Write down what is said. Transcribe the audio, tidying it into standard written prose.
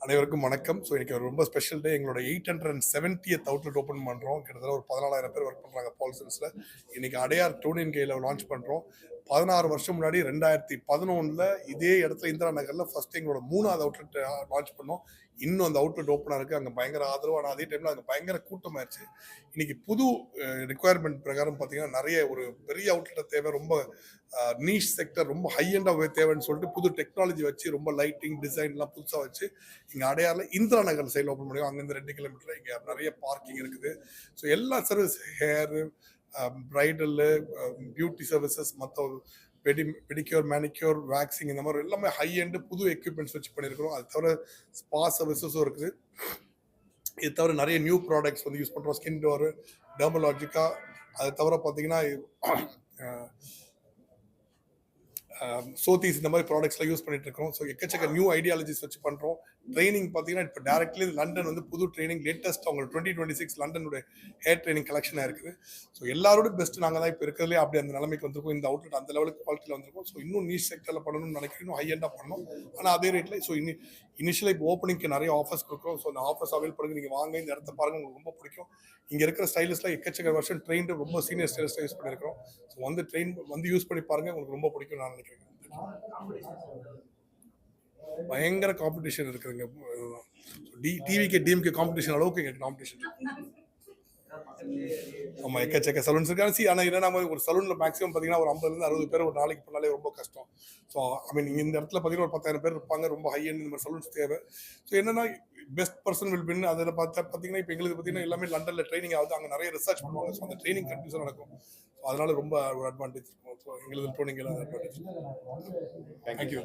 அனைவருக்கும் வணக்கம். ஸோ இன்னைக்கு ஒரு ரொம்ப ஸ்பெஷல் டே. எங்களோட 870th அவுட்லெட் ஓப்பன் பண்ணுறோம். கிட்டத்தட்ட ஒரு 14,000 பேர் ஒர்க் பண்ணுறாங்க பால்சன்ஸில். இன்னைக்கு அடையார் டூனின் கையில் லான்ச் பண்ணுறோம். 16 வருஷம் முன்னாடி 2011 இதே இடத்துல இந்திரா நகரில் ஃபர்ஸ்ட் எங்களோட 3வது அவுட்லெட் லான்ச் பண்ணோம். இன்னும் அந்த அவுட்லெட் ஓப்பனாக இருக்குது. அங்கே பயங்கர ஆதரவு. ஆனால் அதே டைமில் அங்கே பயங்கர கூட்டமாயிருச்சு. இன்னைக்கு புது ரிக்குவயர்மெண்ட் பிரகாரம் பார்த்தீங்கன்னா நிறைய ஒரு பெரிய அவுட்லெட் தேவை, ரொம்ப நீஷ் செக்டர், ரொம்ப ஹை எண்டாக தேவைன்னு சொல்லிட்டு புது டெக்னாலஜி வச்சு ரொம்ப லைட்டிங் டிசைன்லாம் புதுசாக வச்சு இங்கே அடையாரில் இந்திரா நகர் சைடில் ஓப்பன் பண்ணியும். அங்கேருந்து 2 கிலோமீட்டர் இங்கே நிறைய பார்க்கிங் இருக்குது. ஸோ எல்லா சர்வீஸ், ஹேரு, பிரைடல்லு, பியூட்டி சர்வீசஸ், மற்ற பெடிக்யூர், மேனிக்யூர், வேக்சிங், இந்த மாதிரி எல்லாமே ஹை எண்டு புது எக்யூப்மெண்ட்ஸ் வச்சு பண்ணியிருக்கிறோம். அது தவிர ஸ்பா சர்வீசஸும் இருக்குது. இது தவிர நிறைய நியூ ப்ராடக்ட்ஸ் வந்து யூஸ் பண்ணுறோம். ஸ்கின் டோரு, டெர்மலாஜிக்கா, அது தவிர பார்த்தீங்கன்னா சோத்தீஸ், இந்த மாதிரி ப்ராடக்ட்ஸ்லாம் யூஸ் பண்ணிட்டு இருக்கோம். ஸோ எக்கச்சக்க நியூ ஐடியாலஜிஸ் வச்சு பண்ணுறோம். ட்ரைனிங் பார்த்தீங்கன்னா இப்போ டேரக்ட்லி லண்டன் வந்து புது ட்ரைனிங் லேட்டஸ்ட் அவங்க 2026 லண்டனுடைய ஹேர் ட்ரைனிங் கலெக்ஷனாக இருக்குது. ஸோ எல்லாரோட பெஸ்ட் நாங்கள் தான் இப்போ இருக்கிறதுலே அப்படி அந்த நிலைமைக்கு வந்திருக்கோம். இந்த அவுட்லெட் அந்த லெவலுக்கு குவாலிட்டியில் வந்திருக்கோம். ஸோ இன்னும் நீஷ் செக்டரில் பண்ணணும்னு நினைக்கிறோம், இன்னும் ஹை எண்டாக பண்ணணும். ஆனால் அதே ரேட்டில் ஸோ இனிஷியலாக இப்போ ஓப்பனிங்க்கு நிறைய ஆஃபர்ஸ் கொடுக்குறோம். ஸோ அந்த ஆஃபர்ஸ் அவைல் பண்ணுங்க, நீங்கள் வாங்க, இந்த இடத்த பாருங்கள், உங்களுக்கு ரொம்ப பிடிக்கும். இங்கே இருக்கிற ஸ்டைலிஸ்லாம் எக்கச்சக்க வருஷம் ட்ரெயின்டு ரொம்ப சீனியர் ஸ்டைலிஸ்டாக யூஸ் பண்ணியிருக்கிறோம். ஸோ வந்து யூஸ் பண்ணி பாருங்கள், உங்களுக்கு ரொம்ப பிடிக்கும் நான் நினைக்கிறேன். பயங்கர காம்படிஷன் இருக்குதுங்க. டிவிக்கு டிஎம்கே காம்படிஷன் அளவுக்கு எங்க காம்படிஷன். ஆமா, எக்கச்சக்க சலூன்ஸ் இருக்கு. ஆனா என்னன்னா, ஒரு சலூன்ல மேக்ஸிமம் பாத்தீங்கன்னா ஒரு 50 இருந்து 60 பேர் ஒரு நாளைக்கு பண்ணாலே ரொம்ப கஷ்டம். ஸோ ஐ மீன் இந்த இடத்துல பாத்தீங்கன்னா ஒரு 10,000 பேர் இருப்பாங்க. ரொம்ப ஹை எண்ட் இந்த மாதிரி சலூன்ஸ் தேவை. ஸோ என்னன்னா, பெஸ்ட் பர்சன் வில் வின். அதில் பார்த்தீங்கன்னா இப்போ எங்களுக்கு பார்த்தீங்கன்னா எல்லாமே லண்டன்ல ட்ரைனிங் ஆகுது. அங்கே நிறைய ரிசர்ச் பண்ணுவாங்க. ஸோ அந்த ட்ரைனிங் கண்டிப்பாக நடக்கும். ஸோ அதனால ரொம்ப ஒரு அட்வான்டேஜ் இருக்கும். ஸோ எங்களுக்கு ட்ரைனிங் எல்லாம் அட்வான்டேஜ். தேங்க்யூ.